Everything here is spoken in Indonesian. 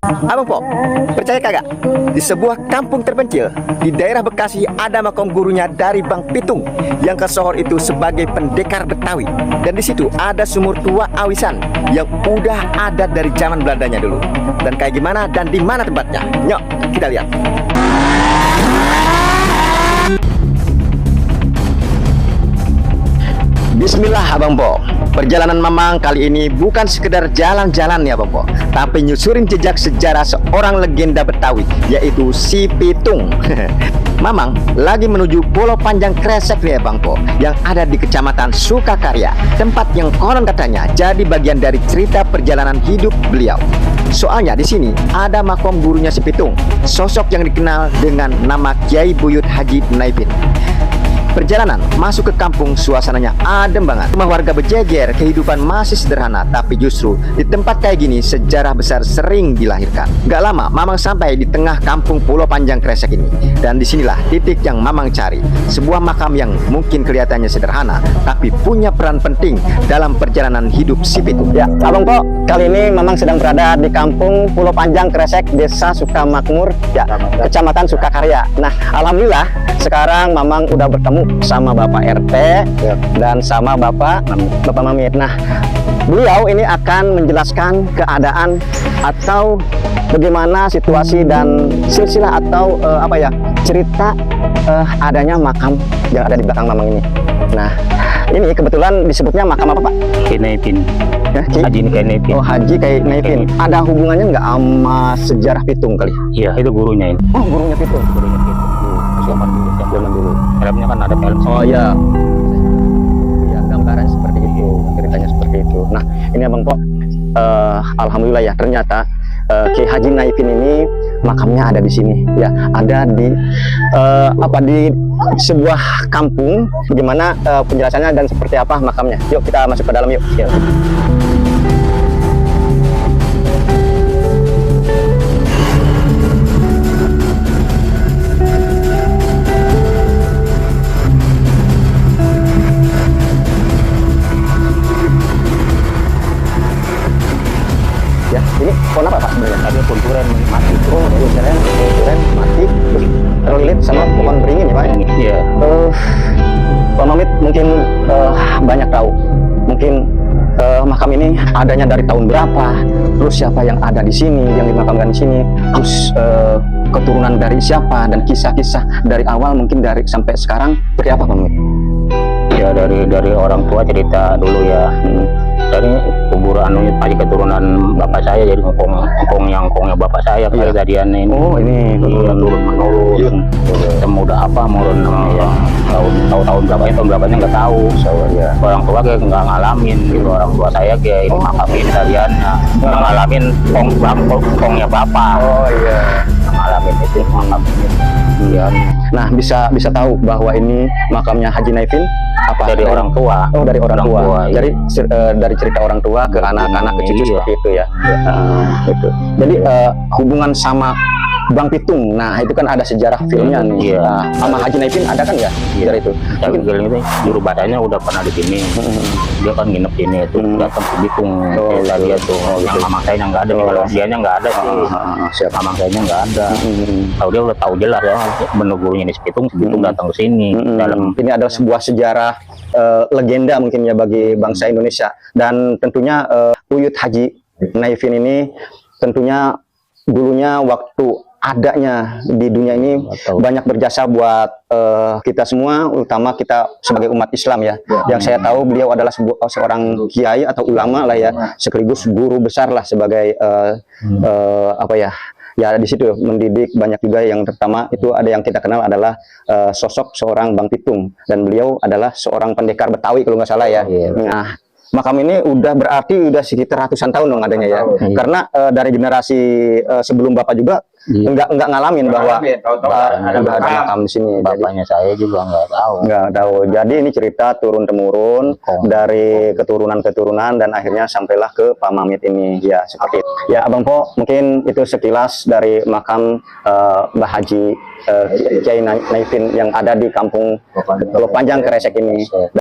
Abang Po, percaya kagak? Di sebuah kampung terpencil di daerah Bekasi ada makam gurunya dari Bang Pitung yang kesohor itu sebagai pendekar Betawi. Dan di situ ada sumur tua awisan yang udah ada dari zaman Belandanya dulu. Dan kayak gimana dan di mana tempatnya? Yuk, kita lihat. Bismillah Abang Po. Perjalanan Mamang kali ini bukan sekedar jalan-jalan ya Abang Po, tapi nyusurin jejak sejarah seorang legenda Betawi, yaitu Si Pitung. Mamang lagi menuju Pulau Panjang Kresek nih Abang Po, yang ada di Kecamatan Sukakarya, tempat yang konon katanya jadi bagian dari cerita perjalanan hidup beliau. Soalnya di sini ada makom gurunya Si Pitung, sosok yang dikenal dengan nama Kiai Buyut Haji Naifin. Perjalanan masuk ke kampung, suasananya adem banget. Rumah warga berjejer, kehidupan masih sederhana, tapi justru di tempat kayak gini sejarah besar sering dilahirkan. Gak lama Mamang sampai di tengah kampung Pulau Panjang Kresek ini, dan disinilah titik yang Mamang cari. Sebuah makam yang mungkin kelihatannya sederhana, tapi punya peran penting dalam perjalanan hidup Si Pitung. Ya, Abang Po, kali ini Mamang sedang berada di kampung Pulau Panjang Kresek, Desa Sukamakmur, ya, Kecamatan Sukakarya. Nah, alhamdulillah sekarang Mamang udah bertemu sama Bapak RT dan sama Bapak Mamit. Nah, beliau ini akan menjelaskan keadaan atau bagaimana situasi dan silsilah atau cerita adanya makam yang ada di belakang Mamang ini. Nah, ini kebetulan disebutnya makam apa Pak? Kiai Naifin. Ya, Haji Kiai Naifin. Oh, Haji Kiai Naifin. Ada hubungannya nggak sama sejarah Pitung kali? Iya, itu gurunya ini. Oh, gurunya Pitung. Gurunya Pitung. Zaman dulu. Zaman dulu. Filmnya kan ada film. Oh iya. Ya, gambaran seperti itu, ceritanya seperti itu. Nah, ini Abang Po, alhamdulillah ya, ternyata Kiai Haji Naifin ini makamnya ada di sini. Ya, ada di di sebuah kampung. Bagaimana penjelasannya dan seperti apa makamnya? Yuk kita masuk ke dalam yuk. Ya. Ya, ini pohon apa Pak sebenarnya? Ada pohon duren mati. Oh, duren mati, terus terlilit sama pohon beringin ya Pak? Iya. Pak Mamit mungkin banyak tahu. Mungkin makam ini adanya dari tahun berapa? Terus siapa yang ada di sini, yang dimakamkan di sini? Terus keturunan dari siapa dan kisah-kisah dari awal mungkin dari sampai sekarang seperti apa Pak Mamit? Ya dari orang tua cerita dulu ya. Dari kuburan pasti keturunan bapak saya, jadi engkongnya bapak saya kayak tadian ini. Oh, ini turun menurun. Semudah apa menurun ya. Tahun berapanya nggak tahu. Ya. Orang tua kayak nggak ngalamin gitu. Orang tua saya kayak ini makamin tadiannya. Nggak ngalamin kongnya bapak. Oh iya. Ngalamin itu makamin. Iya. Nah, bisa tahu bahwa ini makamnya Haji Naifin apa Dari orang tua. Oh, dari orang tua. Iya. Jadi dari cerita orang tua ke anak-anak ke cucu seperti itu ya. Itu. Jadi hubungan sama Bang Pitung. Nah, itu kan ada sejarah filmnya nih. Iya. Nah, sama Haji Naifin ada kan ya? Iya. Dari itu. Tapi itu juru batanya udah pernah di sini. Dia kan nginep sini itu datang ke Bitung. Dia tuh yang mamang saya nggak ada. Kalau dianya nggak ada sih. Siap. Mamang saya nggak ada. Tahu dia udah tahu jelas ya. Bener gurunya di Pitung datang ke sini. Dalam ini adalah sebuah sejarah legenda mungkin ya bagi bangsa Indonesia, dan tentunya Buyut Haji Naifin ini tentunya dulunya waktu adanya di dunia ini banyak berjasa buat kita semua, utama kita sebagai umat Islam ya. Yang saya tahu beliau adalah seorang kiai atau ulama lah ya, sekaligus guru besar lah sebagai ya di situ mendidik banyak juga. Yang pertama itu ada yang kita kenal adalah sosok seorang Bang Pitung, dan beliau adalah seorang pendekar Betawi kalau nggak salah ya. Nah, makam ini udah berarti udah sekitar ratusan tahun dong adanya ya. Karena dari generasi sebelum Bapak juga nggak ngalamin bahwa ada makam di sini. bapaknya saya juga Nggak tahu. Jadi ini cerita turun temurun dari keturunan dan akhirnya sampailah ke Pak Mamit ini ya, seperti itu. Ya Abang Po, mungkin itu sekilas dari makam Mbah Haji Kiai Naifin yang ada di kampung Pulau Panjang Kresek ini.